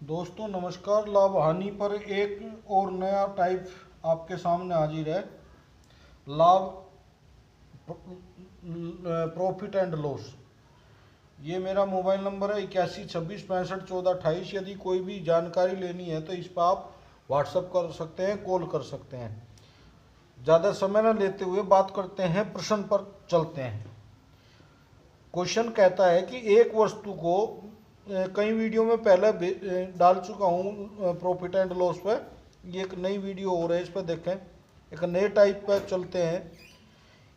दोस्तों नमस्कार। लाभ हानि पर एक और नया टाइप आपके सामने हाजिर है। लाभ, प्रॉफिट एंड लॉस। ये मेरा मोबाइल नंबर है 81 26 65 14 28। यदि कोई भी जानकारी लेनी है तो इस पर आप व्हाट्सअप कर सकते हैं, कॉल कर सकते हैं। ज़्यादा समय न लेते हुए बात करते हैं, प्रश्न पर चलते हैं। क्वेश्चन कहता है कि एक वस्तु को कई वीडियो में पहले डाल चुका हूँ प्रॉफिट एंड लॉस पर। ये एक नई वीडियो हो रही है, इस पर देखें। एक नए टाइप पर चलते हैं।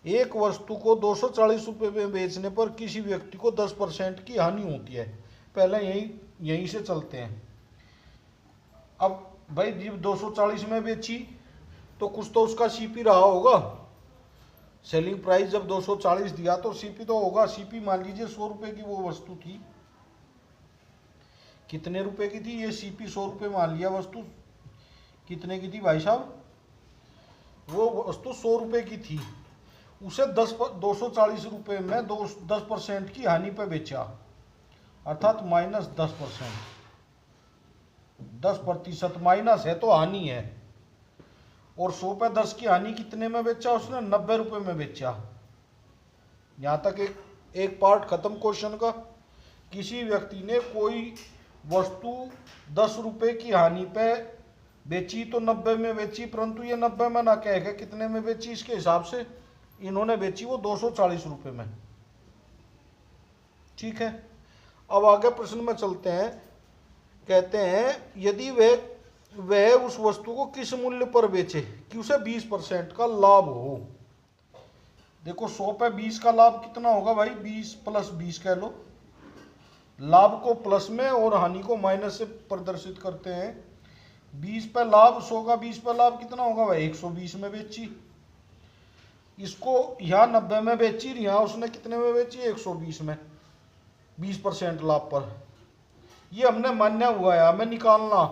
एक वस्तु को 240 रुपये में बेचने पर किसी व्यक्ति को 10% की हानि होती है। पहले यहीं से चलते हैं। अब भाई जब 240 में बेची तो कुछ तो उसका सीपी रहा होगा। सेलिंग प्राइस जब 240 दिया तो सीपी तो होगा। सीपी मान लीजिए 100 रुपये की वो वस्तु थी। कितने रुपए की थी ये सीपी? 100 रुपये मान लिया। वस्तु कितने की थी भाई साहब? वो वस्तु 100 रुपये की थी। उसे 240 रुपये में 10% की हानि पे बेचा, अर्थात -10%। 10% माइनस है तो हानि है। और 100 पे 10 की हानि कितने में बेचा उसने? 90 रुपये में बेचा। यहां तक एक पार्ट खत्म क्वेश्चन का। किसी व्यक्ति ने कोई वस्तु 10 रुपये की हानि पे बेची तो 90 में बेची, परंतु ये 90 में ना कह के कितने में बेची? इसके हिसाब से इन्होंने बेची वो 240 रुपये में। ठीक है, अब आगे प्रश्न में चलते हैं। कहते हैं यदि वह उस वस्तु को किस मूल्य पर बेचे कि उसे 20% का लाभ हो। देखो 100 पे 20 का लाभ कितना होगा भाई? 20 + 20 कह लो। लाभ को प्लस में और हानि को माइनस से प्रदर्शित करते हैं। 20 पे लाभ, 100 का 20 पे लाभ कितना होगा भाई? 120 में बेची। इसको यहाँ 90 में बेची, यहाँ उसने कितने में बेची? 120 में, 20% लाभ पर। ये हमने मान्य हुआ है, हमें निकालना।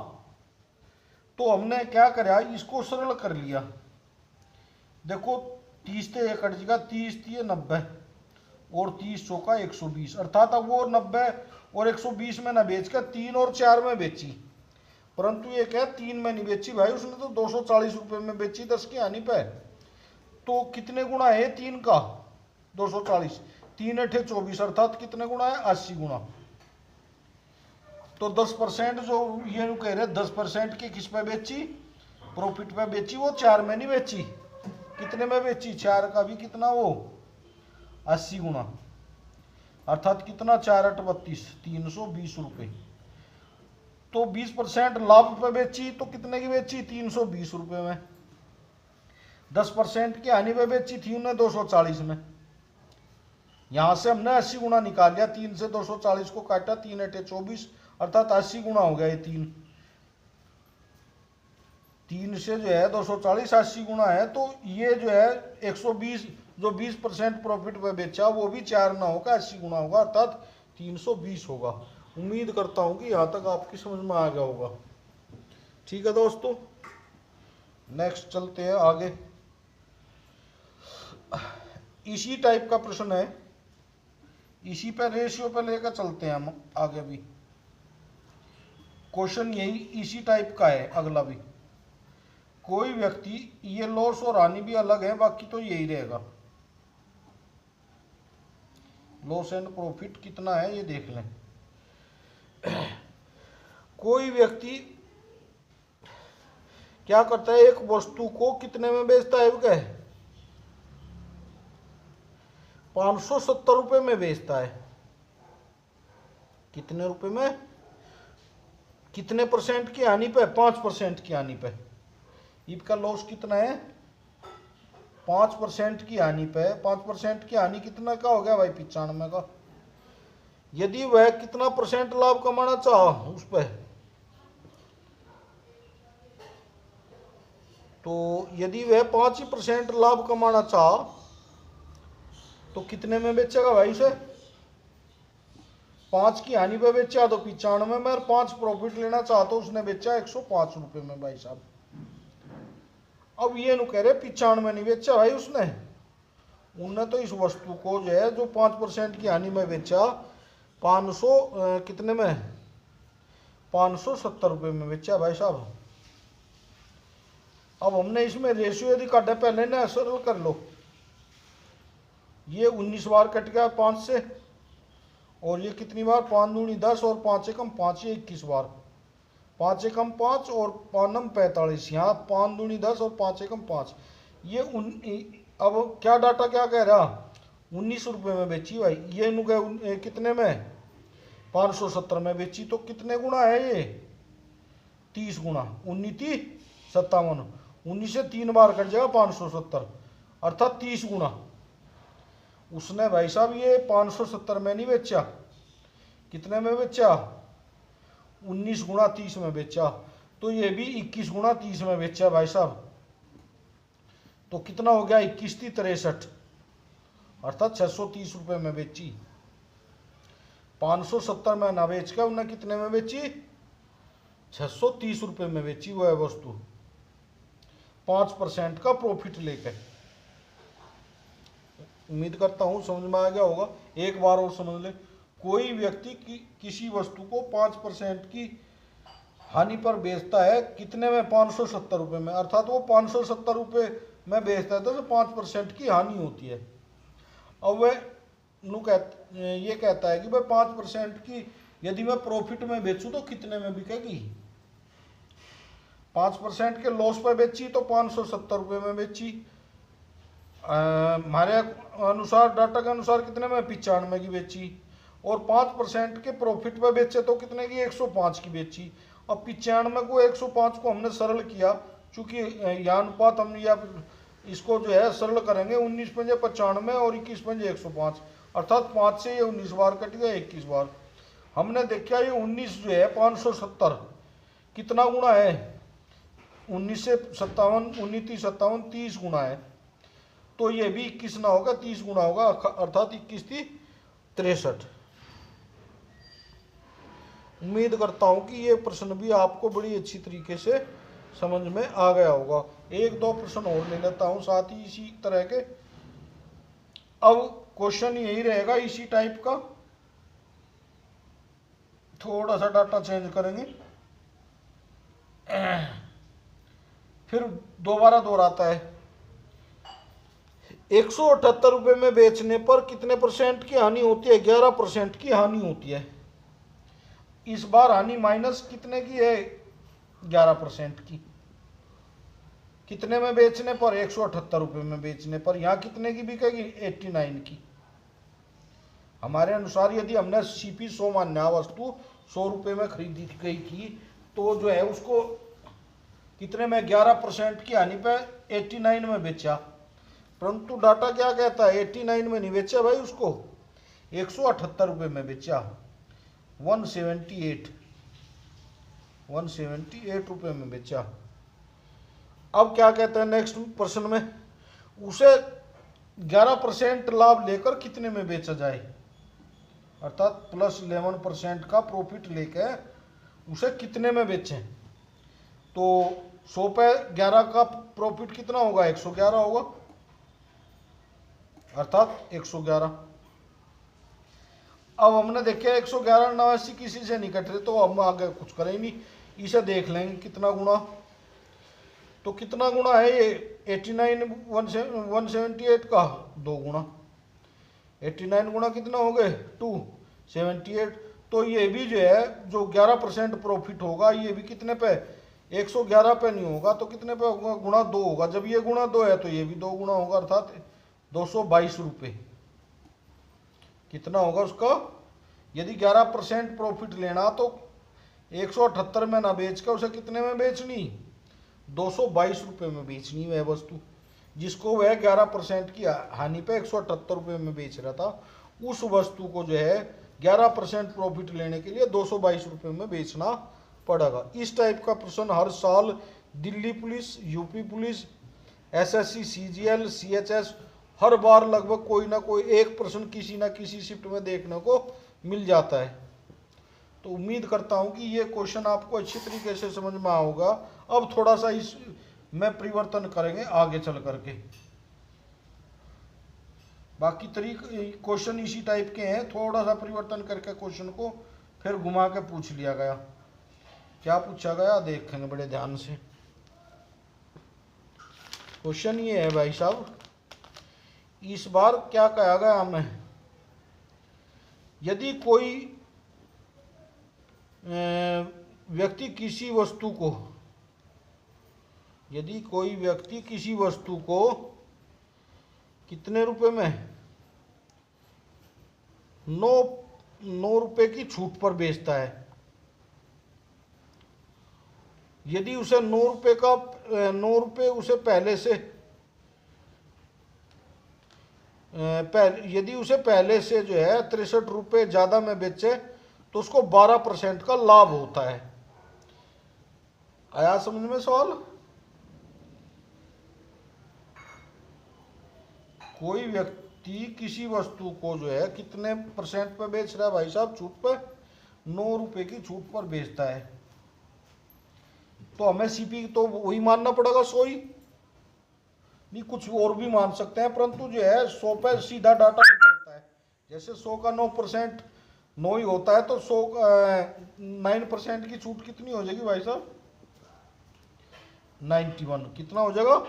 तो हमने क्या करा? इसको सरल कर लिया। देखो 30 से 1 कट जाएगा, 30 थी 90 और 30 चौका 120, अर्थात अब वो 90 और 120 में ना बेच कर 3 और 4 में बेची। परंतु ये क्या 3 में नहीं बेची भाई, उसने तो 240 रुपये में बेची 10 की हानि पे। तो कितने गुना है 3 का? 240, 3 × 8 = 24, अर्थात कितने गुना है? 80 गुना। तो 10% जो ये कह रहे 10% की किस पे बेची? प्रॉफिट पे बेची। वो 4 में नहीं बेची, कितने में बेची? 4 का भी कितना वो? 80 गुना, अर्थात कितना? 4 × 8 = 32, 320 रुपये। तो 20% लाभ पे बेची तो कितने की बेची? 320 रुपये में। 10% की हानि पे बेची थी उन्हें 240 में। यहां से हमने 80 गुना निकाल लिया। 3 से 240 को काटा, 3 × 8 = 24, अर्थात 80 गुना हो गया ये। 3 से जो है 240 80 गुना है। तो ये जो है 120 जो 20% प्रॉफिट पे बेचा वो भी 4 ना होगा, 80 गुना होगा, अर्थात 320 होगा। उम्मीद करता हूं कि यहाँ तक आपकी समझ में आ गया होगा। ठीक है दोस्तों, नेक्स्ट चलते हैं आगे। इसी टाइप का प्रश्न है, इसी पे रेशियो पे लेकर चलते हैं हम आगे भी। क्वेश्चन यही इसी टाइप का है अगला भी। कोई व्यक्ति, ये लॉस और हानि भी अलग है, बाकी तो यही रहेगा। लॉस एंड प्रॉफिट कितना है ये देख लें। कोई व्यक्ति क्या करता है? एक वस्तु को कितने में बेचता है? क्या 570 रुपये में बेचता है। कितने रुपए में? कितने % की हानि पे? 5% की हानि पे। इसका लॉस कितना है? 5% की हानि पे। 5% की हानि कितना का हो गया भाई? 95 का। यदि वह कितना % लाभ कमाना चाह उस पर, तो यदि वह 5% लाभ कमाना चाह तो कितने में बेचेगा भाई से? 5 की हानि पे बेचा तो 95 में, और 5 प्रॉफिट लेना चाह तो उसने बेचा 105 रुपये में भाई साहब। अब ये नु कह रहे 95 में नहीं बेचा भाई उसने। उनने तो इस वस्तु को जो है जो 5% की हानि में बेचा 500 कितने में? 570 रुपये में बेचा भाई साहब। अब हमने इसमें रेशियो यदि काटा, पहले ना सरल कर लो, ये 19 बार कट गया 5 से, और ये कितनी बार, 5 दूनी 10 और 5 एकम 5, ये 21 बार, 5 एकम 5 और 5 नम 45, यहाँ 5 दूनी 10 और 5 एकम 5, ये अब क्या डाटा क्या कह रहा, 19 रुपये में बेची भाई। ये कितने में, 570 में बेची, तो कितने गुना है ये, 30 गुना, 19 57, 19 से 3 बार कट जाएगा 570, अर्थात 30 गुना। उसने भाई साहब ये 570 में नहीं बेचा, कितने में बेचा, 19 गुना 30 में बेचा, तो ये भी 21 गुना 30 में बेचा भाई साहब। तो कितना हो गया, 21 × 63, अर्थात 630 रुपये में बेची। 570 में ना बेच के उन्हें कितने में बेची, 630 रुपये में बेची वो है वस्तु, 5% का प्रॉफिट लेकर। उम्मीद करता हूँ समझ में आ गया होगा। एक बार और समझ ले, कोई व्यक्ति किसी वस्तु को 5% की हानि पर बेचता है, कितने में, 570 रुपये में, अर्थात वो 570 रुपये में बेचता है, तो 5% की हानि होती है। अब वह ये कहता है कि भाई 5% की यदि मैं प्रॉफिट में बेचूं तो कितने में बिकेगी, 5% के लॉस पर बेची तो 570 रुपये में बेची। हमारे अनुसार, डाटा के अनुसार कितने में, 95 की बेची, और 5% के प्रॉफिट पर बेचे तो कितने की, 105 की बेची। अब 95 को 105 को हमने सरल किया, चूंकि यह अनुपात हम या इसको जो है सरल करेंगे, 19 पंजे 95 और 21 पंजे 105, अर्थात 5 से ये 19 बार कट गया 21 बार। हमने देखा ये 19 जो है 570 कितना गुना है, 19 से 57, 19 30 57, 30 गुना है, तो ये भी 21 ना होगा, 30 गुना होगा, अर्थात 21 × 63। उम्मीद करता हूं कि ये प्रश्न भी आपको बड़ी अच्छी तरीके से समझ में आ गया होगा। एक दो प्रश्न और ले लेता हूं साथ ही इसी तरह के। अब क्वेश्चन यही रहेगा इसी टाइप का, थोड़ा सा डाटा चेंज करेंगे, फिर दोबारा दोहराता है। 178 रुपये में बेचने पर कितने % की हानि होती है, 11% की हानि होती है। इस बार हानि माइनस कितने की है, 11% की। कितने में बेचने पर, 178 रुपये में बेचने पर, यहाँ कितने की बिकेगी, 89 की। हमारे अनुसार यदि हमने CP 100 मान्या वस्तु 100 रुपये में खरीदी गई थी, तो जो है उसको कितने में, 11% की हानि पे 89 में बेचा, परंतु डाटा क्या कहता है, 89 में नहीं बेचा भाई, उसको 178 रुपये में बेचा, 178 रुपये में बेचा। अब क्या कहते हैं नेक्स्ट प्रश्न में, उसे 11% लाभ लेकर कितने में बेचा जाए, अर्थात +11% का प्रॉफिट लेकर उसे कितने में बेचें। तो 100 पे 11 का प्रॉफिट कितना होगा, 111 होगा, अर्थात 111। अब हमने देखा 111 89 किसी से नहीं कट रहे, तो हम आगे कुछ करें नहीं, इसे देख लेंगे कितना गुना। तो कितना गुना है ये, 89 178 का 2 गुना, 89 गुना कितना हो गए, 278। तो ये भी जो है, जो 11% प्रॉफिट होगा, ये भी कितने पे, 111 पे नहीं होगा, तो कितने पे होगा, गुणा 2 होगा। जब ये गुणा 2 है तो ये भी 2 गुना होगा, अर्थात 222 रुपये। कितना होगा उसका, यदि 11% प्रॉफिट लेना तो 178 में ना बेच कर उसे कितने में बेचनी, 222 रुपये में बेचनी वह वस्तु, जिसको वह 11% की हानि पे 178 रुपये में बेच रहा था। उस वस्तु को जो है 11% प्रॉफिट लेने के लिए 222 रुपये में बेचना पड़ेगा। इस टाइप का प्रश्न हर साल Delhi police, UP police, SSC, CGL, CHS हर बार लगभग कोई ना कोई एक प्रश्न किसी ना किसी शिफ्ट में देखने को मिल जाता है। तो उम्मीद करता हूं कि ये क्वेश्चन आपको अच्छी तरीके से समझ में आएगा। अब थोड़ा सा इस में परिवर्तन करेंगे आगे चल करके, बाकी क्वेश्चन इसी टाइप के हैं, थोड़ा सा परिवर्तन करके क्वेश्चन को फिर घुमा के पूछ लिया गया। क्या पूछा गया देखेंगे बड़े ध्यान से। क्वेश्चन ये है भाई साहब, इस बार क्या कहा गया हमें, यदि कोई व्यक्ति किसी वस्तु को, यदि कोई व्यक्ति किसी वस्तु को कितने रुपए में, 9 रुपए की छूट पर बेचता है, यदि उसे 9 रुपए उसे पहले से यदि उसे पहले से जो है 63 रुपए ज्यादा में बेचे तो उसको 12% का लाभ होता है। आया समझ में सवाल? कोई व्यक्ति किसी वस्तु को जो है कितने % पे बेच रहा है भाई साहब, छूट पर, 9 रुपए की छूट पर बेचता है, तो हमें सीपी तो वही मानना पड़ेगा 100 ही, नहीं कुछ और भी मान सकते हैं, परंतु जो है 100 पे सीधा डाटा निकलता है। जैसे 100 का 9% 9 ही होता है, तो 100 9% की छूट कितनी हो जाएगी भाई साहब, 91। कितना हो जाएगा,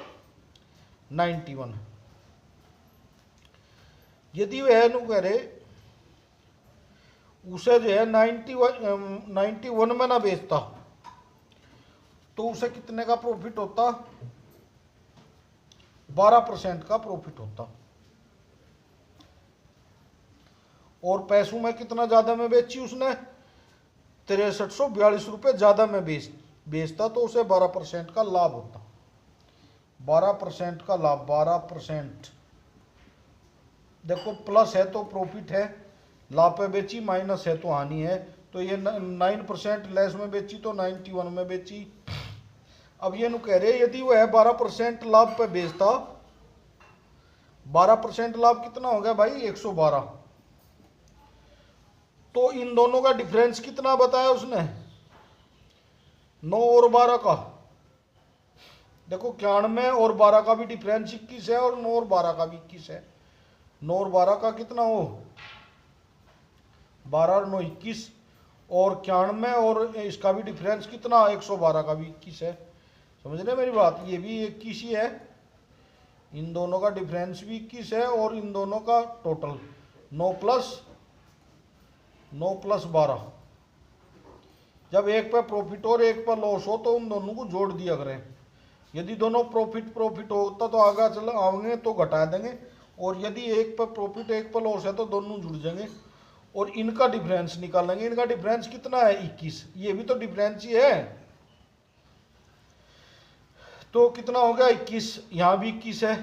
91। यदि वह नु करे उसे जो है 91 में ना बेचता तो उसे कितने का प्रॉफिट होता, 12% का प्रॉफिट होता। और पैसों में कितना ज्यादा में बेची उसने, 6342 रुपए ज्यादा में बेचता तो उसे 12% का लाभ होता। 12% का लाभ, 12%, देखो प्लस है तो प्रॉफिट है, लाभ पे बेची, माइनस है तो हानि है, तो ये 9% लेस में बेची तो 91 में बेची। अब ये नु कह रहे यदि वो है 12% लाभ पे बेचता, 12% लाभ कितना हो गया भाई, 112। तो इन दोनों का डिफरेंस कितना बताया उसने, 9 और 12 का। देखो 91 और 12 का भी डिफरेंस 21 है, और 9 और 12 का भी 21 है। 9 और 12 का कितना हो, 12 और 9 21, और 91 और इसका भी डिफरेंस कितना, 112 का भी 21 है। समझ रहे मेरी बात, ये भी 21 ही है, इन दोनों का डिफरेंस भी 21 है, और इन दोनों का टोटल 9 प्लस 12। जब एक पे प्रॉफिट और एक पर लॉस हो तो उन दोनों को जोड़ दिया करें। यदि दोनों प्रॉफिट होता तो आगे चल आएंगे तो घटा देंगे, और यदि एक पर प्रॉफिट एक पर लॉस है तो दोनों जुड़ जाएंगे, और इनका डिफरेंस निकालेंगे। इनका डिफरेंस कितना है, 21, ये भी तो डिफरेंस ही है, तो कितना हो गया 21, यहां भी 21 है।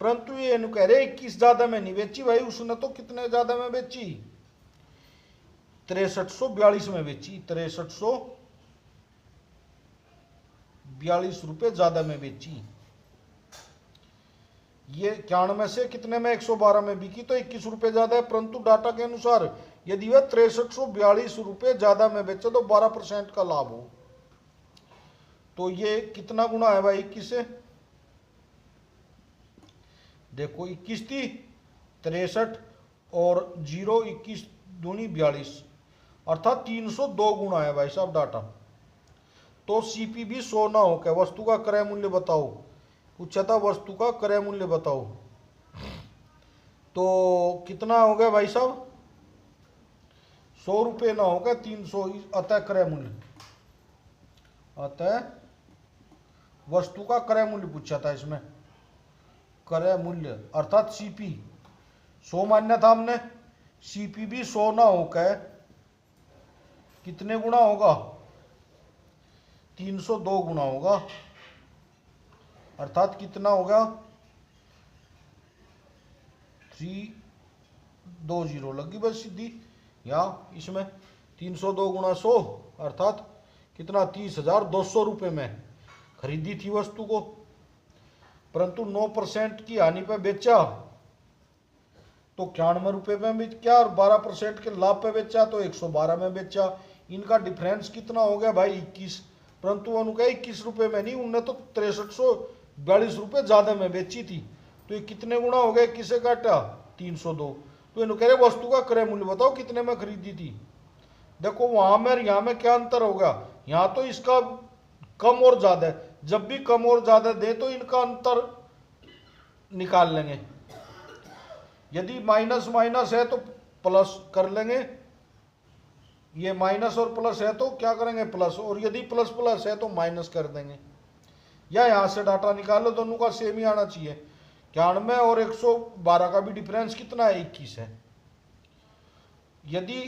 परंतु ये कह रहे 21 ज्यादा में नहीं बेची भाई उसने, तो कितने ज्यादा में बेची, 6342 में बेची, 6342 रुपए ज्यादा में बेची। ये 91 से कितने में, 112 में बिकी, तो 21 रुपए ज्यादा है। परंतु डाटा के अनुसार यदि वह 6342 रुपए ज्यादा में बेचे तो 12% का लाभ हो, तो ये कितना गुना है भाई 21 से, देखो 21 थी 63 और 0 21 दूनी 42, अर्थात 302 गुना है भाई साहब डाटा। तो सीपी भी 100 ना हो क्या, वस्तु का क्रय मूल्य बताओ, पूछा था वस्तु का क्रय मूल्य बताओ, तो कितना हो गया भाई साहब, 100 रुपये ना होगा 300, अतः क्रय मूल्य, अतः वस्तु का क्रय मूल्य पूछा था इसमें, क्रय मूल्य अर्थात सीपी 100 मान्य था हमने, सीपी भी 100 ना होकर कितने गुना होगा, 302 गुना होगा, अर्थात कितना होगा, 320 लगी बस सीधी, या इसमें 302 गुना 100 अर्थात कितना, 30,200 रुपये में खरीदी थी वस्तु को, परंतु 9% की हानि पे बेचा तो 91 रुपये में बेच क्या, और 12% के लाभ पे बेचा तो 112 में बेचा। इनका डिफरेंस कितना हो गया भाई 21, परंतु उन्होंने 21 रुपये में नहीं, उनने तो 6342 रुपये ज्यादा में बेची थी, तो ये कितने गुना हो गए, किसे काटा, 302। तो इन्होंने कह रहे वस्तु का क्रय मूल्य बताओ कितने में खरीदी थी, देखो वहां में और यहाँ में क्या अंतर होगा, यहाँ तो इसका कम और ज्यादा है, जब भी कम और ज्यादा दे तो इनका अंतर निकाल लेंगे। यदि माइनस माइनस है तो प्लस कर लेंगे, ये माइनस और प्लस है तो क्या करेंगे प्लस, और यदि प्लस प्लस है तो माइनस कर देंगे, या यहां से डाटा निकालो, दोनों का सेम ही आना चाहिए। 91 और 112 का भी डिफरेंस कितना है, 21 है। यदि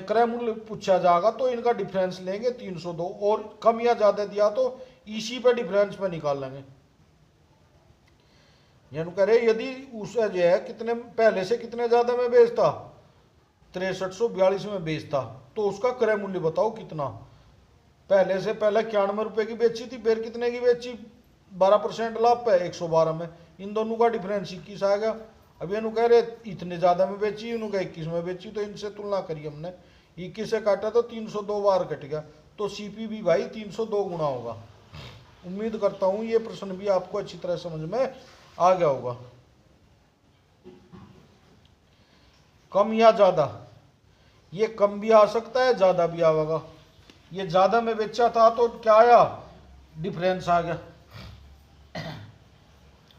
क्रय मूल्य पूछा जाएगा तो इनका डिफरेंस लेंगे 302, और कम या ज्यादा दिया तो इसी पे डिफरेंस पे निकाल लेंगे। यानी कह रहे यदि उसे जो है कितने पहले से कितने ज्यादा में बेचता, 6342 में बेचता, तो उसका क्रय मूल्य बताओ कितना। पहले से पहले 91 रुपए की बेची थी, फिर कितने की बेची, 12% लाभ पे 112 में, इन दोनों का डिफरेंस 21 आ गया। अब ये कह रहे इतने ज्यादा में बेची, इन्होंने 21 में बेची, तो इनसे तुलना करी हमने, 21 से काटा तो 302 बार कट गया, तो सीपी भी भाई 302 गुना होगा। उम्मीद करता हूं ये प्रश्न भी आपको अच्छी तरह समझ में आ गया होगा। कम या ज्यादा, ये कम भी आ सकता है ज्यादा भी आएगा। ये ज्यादा में बेचा था तो क्या आया, डिफरेंस आ गया।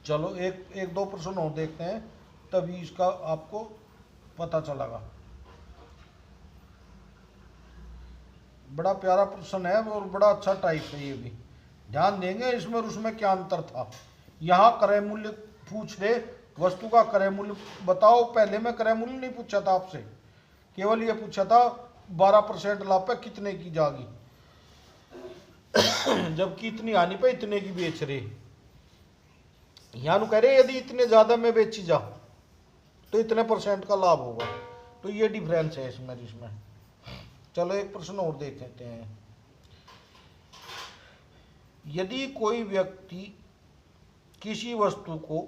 चलो एक दो प्रश्न और देखते हैं, तभी इसका आपको पता चलेगा। बड़ा प्यारा प्रश्न है और बड़ा अच्छा टाइप है, ये भी ध्यान देंगे इसमें और उसमें क्या अंतर था। यहाँ क्रय मूल्य पूछ रहे, वस्तु का क्रय मूल्य बताओ। पहले में क्रय मूल्य नहीं पूछा था आपसे, केवल ये पूछा था 12% लाभ पे कितने की जागी, जबकि इतनी हानि पे इतने की बेच रहे। यहां कह रहे यदि इतने ज्यादा में बेची जा तो इतने % का लाभ होगा, तो ये डिफरेंस है इसमें। चलो एक प्रश्न और देख लेते हैं। यदि कोई व्यक्ति किसी वस्तु को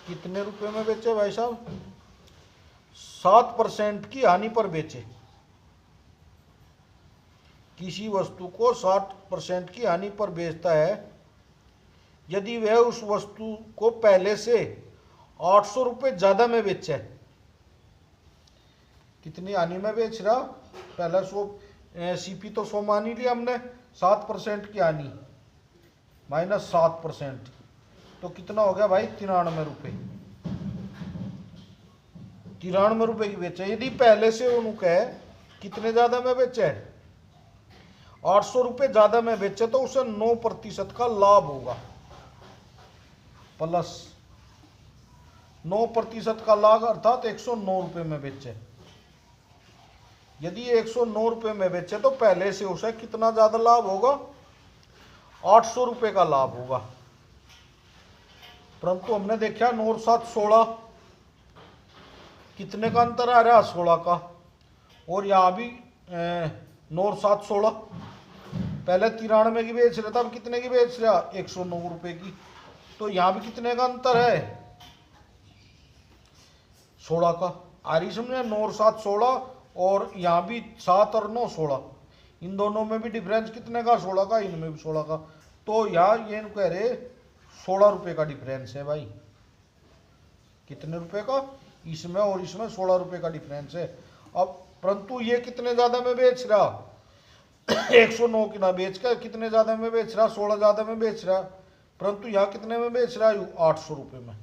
कितने रुपए में बेचे भाई साहब, 7% की हानि पर बेचे, किसी वस्तु को 60% की हानि पर बेचता है, यदि वह उस वस्तु को पहले से 800 रुपये ज्यादा में बेचे, कितनी हानि में बेच रहा, पहला 100 सीपी तो 100 मान ही लिया हमने, 7% की हानि माइनस 7%, तो कितना हो गया भाई 93 रुपये, 93 रुपये की बेचे। यदि पहले से उन्होंने कितने ज्यादा में बेचे, 800 रुपये ज्यादा में बेचे, तो उसे 9% का लाभ होगा, प्लस 9% का लाभ, अर्थात 109 रुपये में बेचे। यदि 109 रुपये में बेचे तो पहले से उसे कितना ज्यादा लाभ होगा, 800 रुपये का लाभ होगा। परंतु हमने देखा 9 और 7 16, कितने का अंतर आ रहा, 16 का, और यहां भी 9 और 7 16, पहले 93 की बेच रहा था, अब कितने की बेच रहा, 109 रुपये की, तो यहां भी कितने का अंतर है, 16 का। आ रही समझे, 9 और 7 16, और यहां भी 7 और 9 16, इन दोनों में भी डिफरेंस कितने का, 16 का, इनमें भी 16 का, तो यार ये कह रहे 16 रुपये का डिफरेंस है भाई। कितने रुपए का, इसमें और इसमें 16 रुपये का डिफरेंस है। अब परंतु ये कितने ज्यादा में बेच रहा, 109 की ना बेच कर कितने ज्यादा में बेच रहा, 16 ज्यादा में बेच रहा, परंतु यहाँ कितने में बेच रहा है, 800 रुपये में।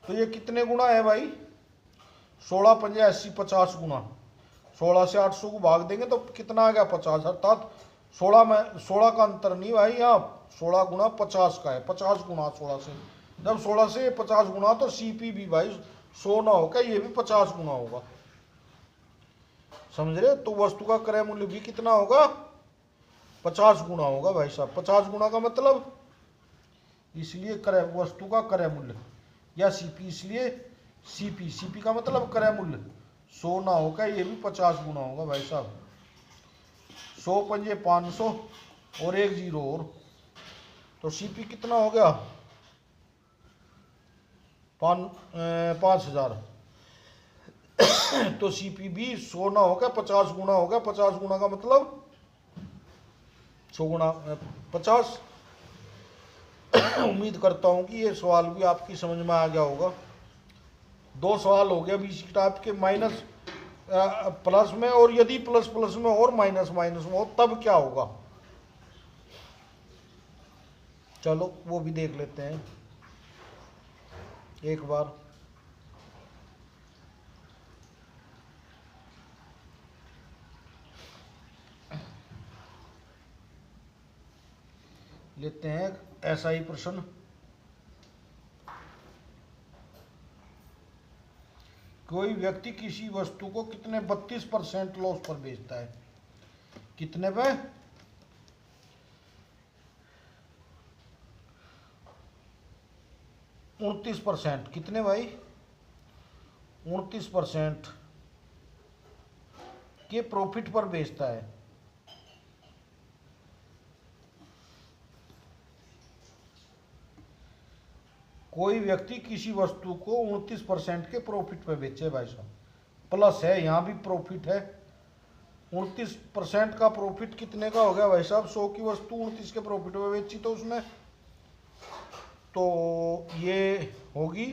तो ये कितने गुना है भाई, 16 पंजे 80, 50 गुना। 16 से 800 को भाग देंगे तो कितना आ गया, 50, अर्थात 16 में 16 का अंतर नहीं भाई, यहाँ 16 गुना 50 का है, 50 गुना 16 से, जब 16 से 50 गुना तो सीपी भी भाई 100 ना होगा, ये भी 50 गुना होगा, समझ रहे। तो वस्तु का क्रय मूल्य भी कितना होगा, 50 गुना होगा भाई साहब। 50 गुना का मतलब, इसलिए क्रय वस्तु का क्रय मूल्य या सीपी, इसलिए सीपी का मतलब क्रय मूल्य 100 ना होगा, ये भी 50 गुना होगा भाई साहब। 100 पंजे 500 और 1 0 और, तो सीपी कितना हो गया, 5000। तो सीपी भी 100 ना होगा, 50 गुना होगा। 50 गुना का मतलब 100 गुना 50। उम्मीद करता हूं कि ये सवाल भी आपकी समझ में आ गया होगा। 2 सवाल हो गया बीच टाइप के, माइनस प्लस में, और यदि प्लस प्लस में और माइनस माइनस में हो तब क्या होगा, चलो वो भी देख लेते हैं एक बार। लेते हैं ऐसा ही प्रश्न। कोई व्यक्ति किसी वस्तु को कितने 32% लॉस पर बेचता है, कितने पे, 29%, कितने भाई, 29% के प्रॉफिट पर बेचता है। कोई व्यक्ति किसी वस्तु को 29% के प्रॉफिट पे बेचे भाई साहब, प्लस है, यहाँ भी प्रॉफिट है। 29% का प्रॉफिट कितने का हो गया भाई साहब, 100 की वस्तु 29 के प्रॉफिट पे बेची तो उसने, तो ये होगी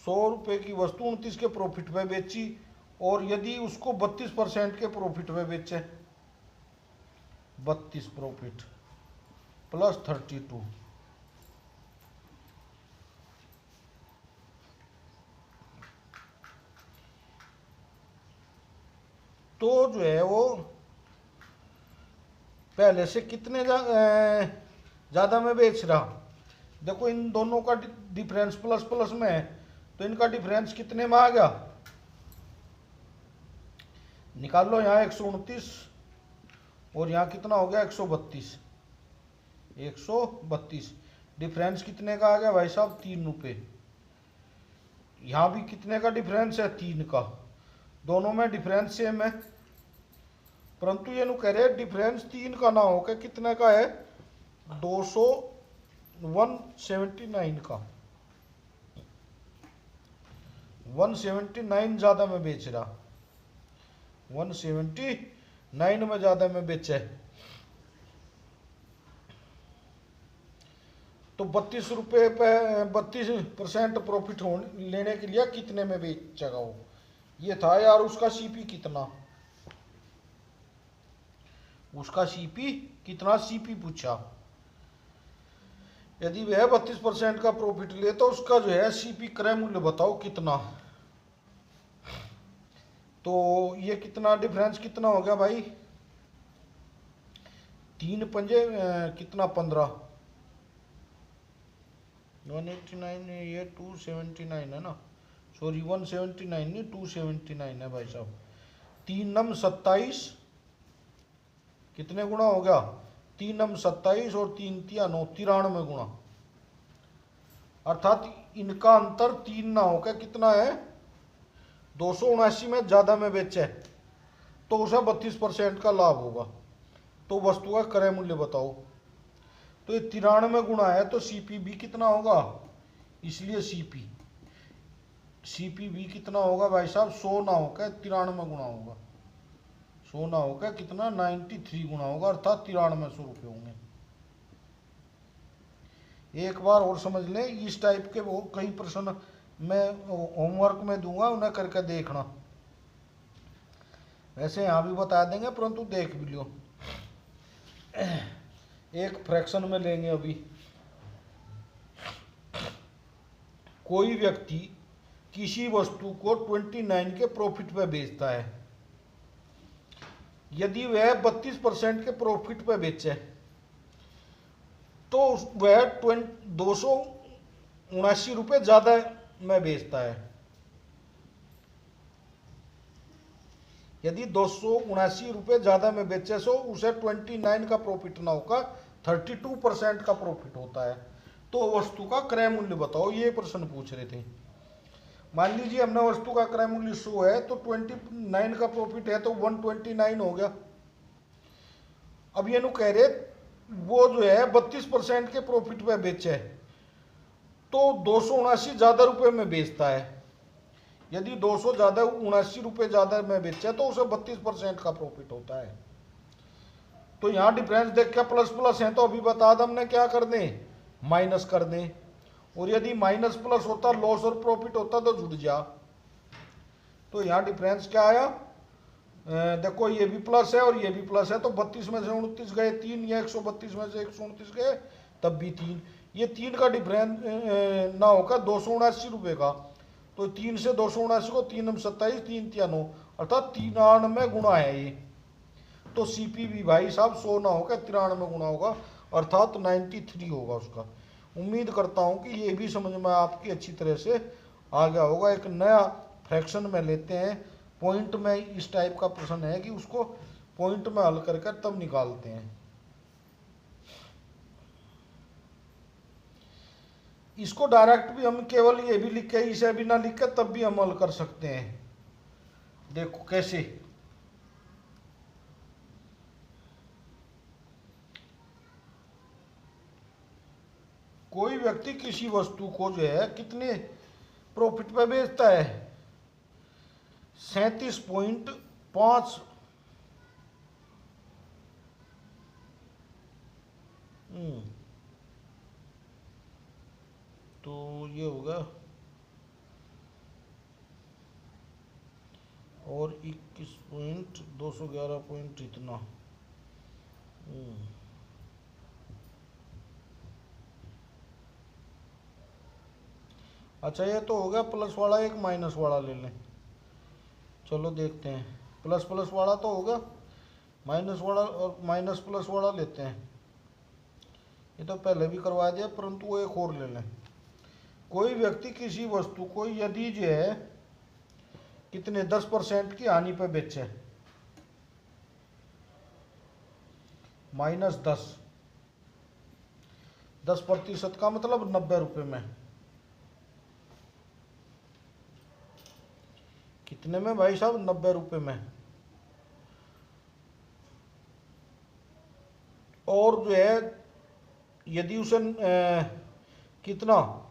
100 रुपये की वस्तु 29 के प्रॉफिट पे बेची, और यदि उसको 32% के प्रॉफिट पे बेचे, 32 प्रॉफिट प्लस 32, तो जो है वो पहले से कितने ज़्यादा में बेच रहा। देखो इन दोनों का डिफरेंस प्लस प्लस में है, तो इनका डिफरेंस कितने में आ गया, निकाल लो। यहाँ 129 और यहाँ कितना हो गया 132, 132, डिफरेंस कितने का आ गया भाई साहब, 3 रुपये। यहाँ भी कितने का डिफरेंस है, 3 का, दोनों में डिफरेंस सेम है, परंतु ये नु कह रहे डिफरेंस 3 का ना हो के कितने का है, 179 का, 179 ज़्यादा में बेच रहा, 179 में ज़्यादा में बेचे, तो 32 रुपये पे 32% प्रॉफिट लेने के लिए कितने में बेचेगा वो, ये था यार उसका सीपी कितना, उसका सीपी कितना, सीपी पूछा। यदि वह 32% का प्रॉफिट ले तो उसका जो है सीपी क्रय मूल्य बताओ कितना, तो ये कितना डिफरेंस कितना हो गया भाई, 3 पंजे कितना 15, 189, ये 279 है ना, सॉरी 179 नहीं 279 है भाई साहब। 3 नम 27, कितने गुना हो गया, 3 नम 27 और 3 तिया 9, 93 गुना, अर्थात इनका अंतर 3 ना होकर कितना है, 279 में ज़्यादा में बेचे तो उसे 32% का लाभ होगा। तो वस्तु का क्रय मूल्य बताओ, तो ये 93 गुना है, तो सीपी भी कितना होगा, इसलिए सीपी भी कितना होगा भाई साहब, 100 ना होकर 93 गुना होगा, 100 ना होकर कितना 93 गुना होगा, अर्थात 9300 रुपये होंगे। एक बार और समझ लें, इस टाइप के वो कई प्रश्न मैं होमवर्क में दूंगा, उन्हें करके देखना, वैसे यहाँ भी बता देंगे परंतु देख भी लो। एक फ्रैक्शन में लेंगे अभी, कोई व्यक्ति किसी वस्तु को 29 के प्रॉफिट पे बेचता है, यदि वह 32% के प्रॉफिट पे बेचे तो वह 279 रुपये ज़्यादा में बेचता है। यदि 279 रुपये ज़्यादा में बेचे सो उसे 29 का प्रॉफिट ना होगा, 32% का प्रॉफिट होता है, तो वस्तु का क्रय मूल्य बताओ, ये प्रश्न पूछ रहे थे। मान लीजिए हमने वस्तु का क्रय मूल्य 100 है, तो 29 का प्रॉफिट है तो 129 हो गया। अब ये नु कह रहे वो जो है 32% के प्रॉफिट पे बेचे तो 279 ज़्यादा रुपये में बेचता है, यदि 200 ज़्यादा 79 रुपये ज़्यादा में बेचे तो उसे 32% का प्रॉफिट होता है। तो यहाँ डिफरेंस देख के प्लस प्लस है तो अभी बता दें हमने क्या कर दें, माइनस कर दें, और यदि माइनस प्लस होता, लॉस और प्रॉफिट होता तो जुड़ जा। तो यहाँ डिफरेंस क्या आया, देखो ये भी प्लस है और ये भी प्लस है, तो 32 में से 29 गए 3, या 132 में से 129 गए तब भी 3। ये 3 का डिफरेंस ना होगा 279 का, तो 3 से 279 को 3 में 27, 3 तिया 9, अर्थात 93 गुना है ये। तो सीपीवी भाई साहब 100 ना होगा 93 गुना होगा, अर्थात 93 होगा उसका। उम्मीद करता हूँ कि ये भी समझ में आपकी अच्छी तरह से आ गया होगा। एक नया फ्रैक्शन में लेते हैं, पॉइंट में इस टाइप का प्रश्न है कि उसको पॉइंट में हल कर तब निकालते हैं। इसको डायरेक्ट भी हम केवल ये भी लिख के, इसे भी ना लिख के तब भी हम हल कर सकते हैं। देखो कैसे, कोई व्यक्ति किसी वस्तु को जो है कितने प्रॉफिट पे बेचता है, 37.5 तो ये होगा, और 21.211 पॉइंट इतना। अच्छा ये तो हो गया प्लस वाला, एक माइनस वाला ले लें। चलो देखते हैं, प्लस प्लस वाला तो होगा, माइनस वाला और माइनस प्लस वाला लेते हैं। ये तो पहले भी करवा दिया, परंतु वो एक और ले लें। कोई व्यक्ति किसी वस्तु को यदि जो है कितने 10% की हानि पे बेचे, -10% का मतलब 90 रुपये में, कितने में भाई साहब, 90 रुपये में। और जो है यदि उसे कितना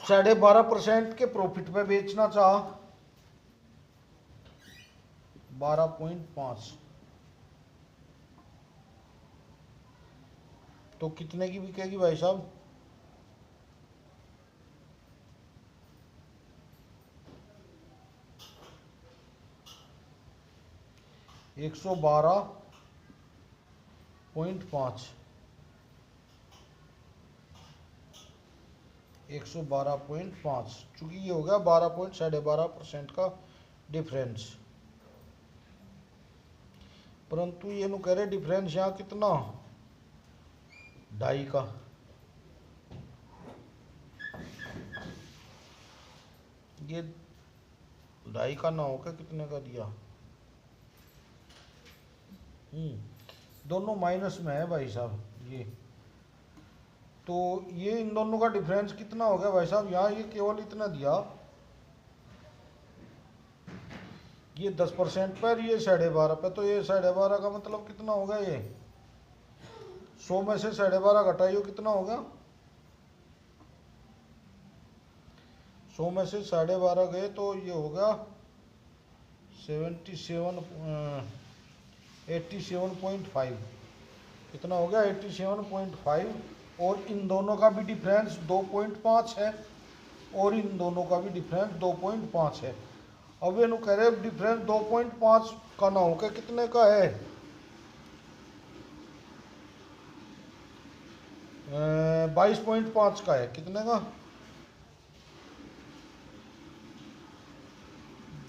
12.5% के प्रॉफिट पे बेचना चाह, 12.5, तो कितने की बिकेगी भाई साहब, 112.5, 112.5, चूंकि ये हो गया 12.5% का डिफरेंस। परंतु ये नु कह रहे डिफरेंस यहाँ कितना, 2.5 का। ये 2.5 का ना होकर कितने का दिया, दोनों माइनस में है भाई साहब ये। तो ये इन दोनों का डिफरेंस कितना हो गया भाई साहब, यहाँ ये केवल इतना दिया, ये 10% पर, ये 12.5 पे, तो ये 12.5 का मतलब कितना होगा, ये 100 में से 12.5 घटाइयो कितना होगा, 100 में से 12.5 गए तो ये होगा 87.5, कितना हो गया 87.5। और इन दोनों का भी डिफरेंस 2.5 है, और इन दोनों का भी डिफरेंस 2.5 है। अब ये कह रहे डिफरेंस 2.5 का ना होकर कितने का है, 22.5 का है, कितने का,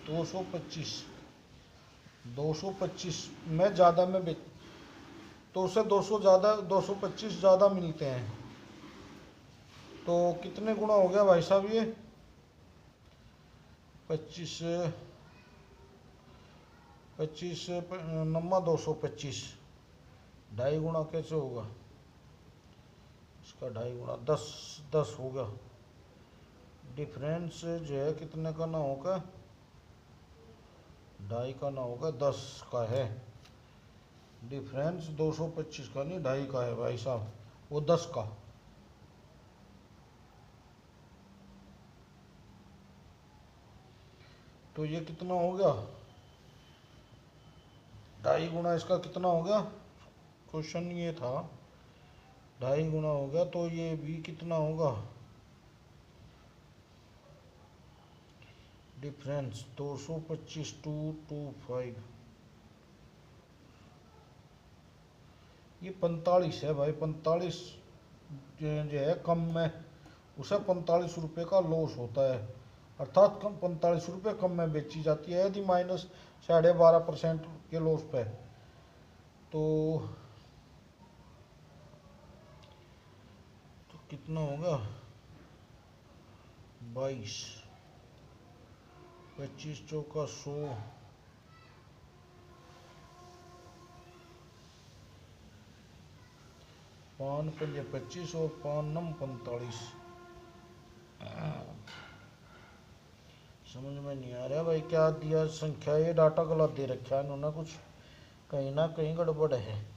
225 में ज़्यादा में बेच, तो उससे 200 ज़्यादा, 225 ज़्यादा मिलते हैं। तो कितने गुना हो गया भाई साहब, ये 25 नम्मा 225, 2.5 गुना कैसे होगा इसका, 2.5 गुना 10 होगा। डिफरेंस जो है कितने का ना होगा, 2.5 का ना होगा, 10 का है डिफरेंस, 225 का नहीं 2.5 का है भाई साहब, वो 10 का। तो ये कितना हो गया, 2.5 गुना इसका कितना हो गया, क्वेश्चन ये था 2.5 गुना हो गया, तो ये भी कितना होगा डिफरेंस 225 टू 25, ये 45 है भाई। 45 जो है कम में, उसे 45 रुपये का लॉस होता है, अर्थात कम 45 रुपये कम में बेची जाती है यदि माइनस 12.5% के लॉस पे। तो कितना होगा 22, 25 चौका 100, 5 पंजे 25 और 5 नम 45। समझ में नहीं आ रहा भाई क्या दिया संख्या, ये डाटा गलत दे रखा है इन्होंने, कुछ कहीं ना कहीं गड़बड़ है।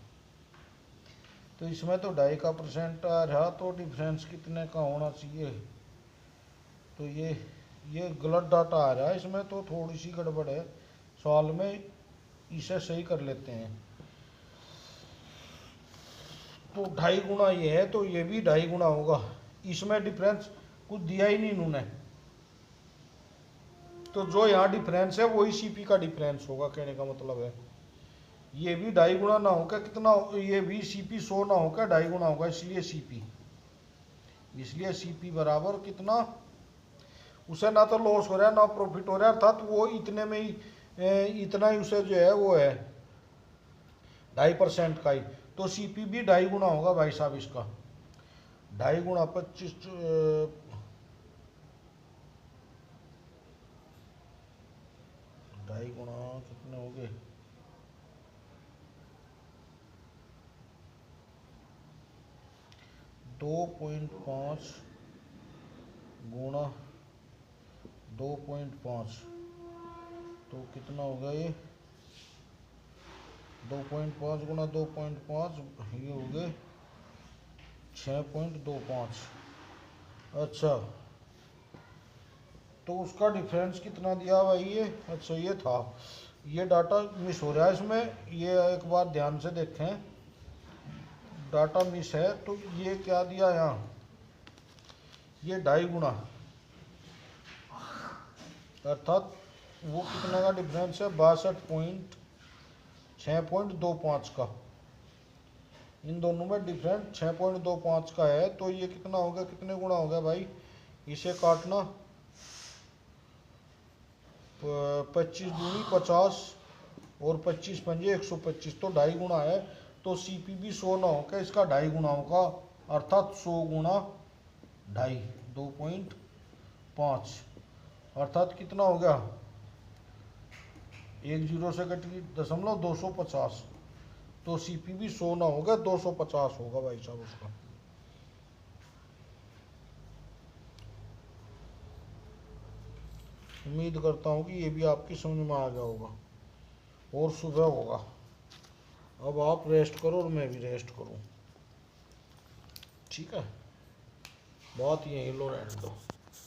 तो इसमें तो 2.5% आ रहा, तो डिफरेंस कितने का होना चाहिए, तो ये गलत डाटा आ रहा है इसमें, तो थोड़ी सी गड़बड़ है सवाल में, इसे सही कर लेते हैं। तो 2.5 गुना ये है, तो ये भी 2.5 गुना होगा, इसमें डिफरेंस कुछ दिया ही नहीं इन्होंने, तो जो यहाँ डिफरेंस है वही सीपी का डिफरेंस होगा, कहने का मतलब है। ये भी 2.5 गुना ना होकर कितना, ये भी सीपी 100 ना होकर 2.5 गुना होगा, इसलिए सीपी बराबर कितना, उसे ना तो लॉस हो रहा है ना प्रॉफिट हो रहा है, अर्थात वो इतने में ही इतना ही उसे जो है वो है 2.5% का ही, तो सीपी भी 2.5 गुना होगा भाई साहब इसका। 2.5 गुना 25, 2.5 गुना कितने हो गए, 2.5 गुणा 2.5, तो कितना होगा ये 2.5 गुणा 2.5, ये हो गए 6.25। अच्छा, तो उसका डिफरेंस कितना दिया भाई ये, अच्छा ये था, ये डाटा मिस हो रहा है इसमें, ये एक बार ध्यान से देखें, डाटा मिस है। तो ये क्या दिया यहाँ, ये 2.5 गुना, अर्थात वो कितना का डिफरेंस है 62.6.25 का, इन दोनों में डिफरेंस 6.25 का है। तो ये कितना हो गया, कितने गुना हो गया भाई, इसे काटना 25 दूनी 50 और 25 पंजे 125, तो 2.5 गुना है। तो सीपी भी 100 ना होकर इसका 2.5 गुना होगा, अर्थात 100 गुना 2.5, 2.5, अर्थात कितना हो गया, 1 जीरो से कट गई 0.250, तो सीपी भी 100 ना होगा 250 होगा भाई साहब उसका। उम्मीद करता हूँ कि ये भी आपकी समझ में आ गया होगा, और सुबह होगा। अब आप रेस्ट करो और मैं भी रेस्ट करूँ, ठीक है, बात यही लो रहने दो।